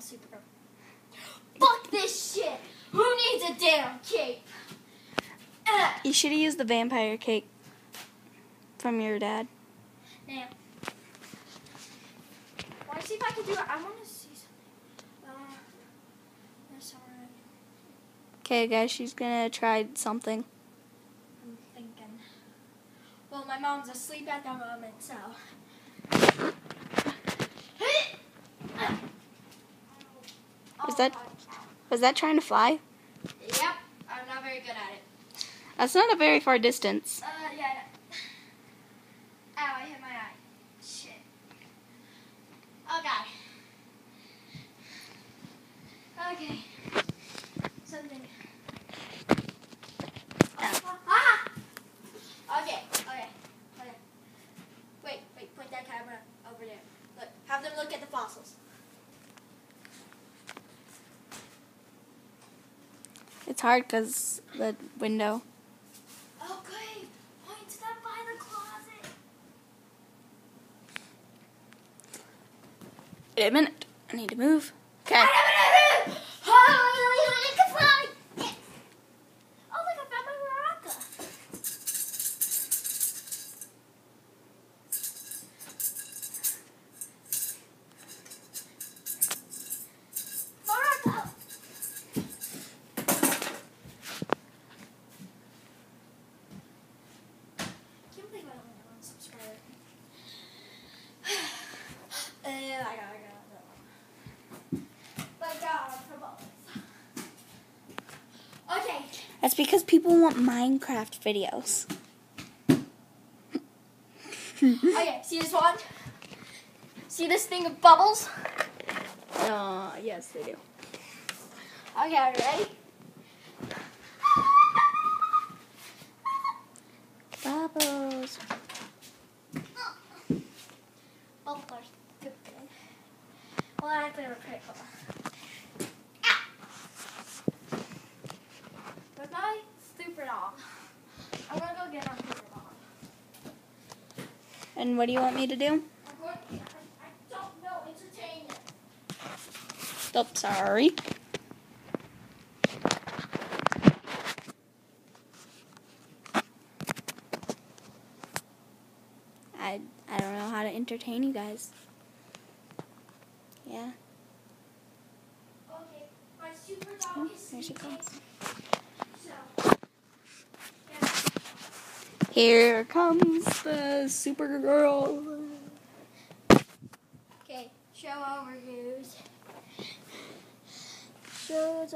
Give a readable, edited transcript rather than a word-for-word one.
Supergirl. Fuck this shit! Who needs a damn cape? You should have used the vampire cape from your dad. Now, want to see if I can do it? I want to see something. That's alright. Okay, guys, she's gonna try something. I'm thinking. Well, my mom's asleep at the moment, so. Was that trying to fly? Yep, I'm not very good at it. That's not a very far distance. Yeah. Ow, I hit my eye. Shit. Oh, God. Okay. Something. Ah! Okay. Wait, point that camera over there. Look, have them look at the fossils. It's hard because the window. Okay, point to them by the closet. Wait a minute. I need to move. Okay. Oh, look, I found my maraca. Maraca. Can't believe I only have one subscriber. I got it. Okay. That's because people want Minecraft videos. Okay, see this one? See this thing of bubbles? Yes, they do. Okay, are you ready? Bubbles. Bubbles are stupid. Well, actually, we're pretty cool. But my super dog. I'm gonna go get our super dog. And what do you want me to do? I don't know. Entertain it. Oh, sorry. I don't know how to entertain you guys. Yeah. Okay, my super dog Oh, is there she sleeping. comes. So, Here comes the Supergirl. okay, show overviews. Shows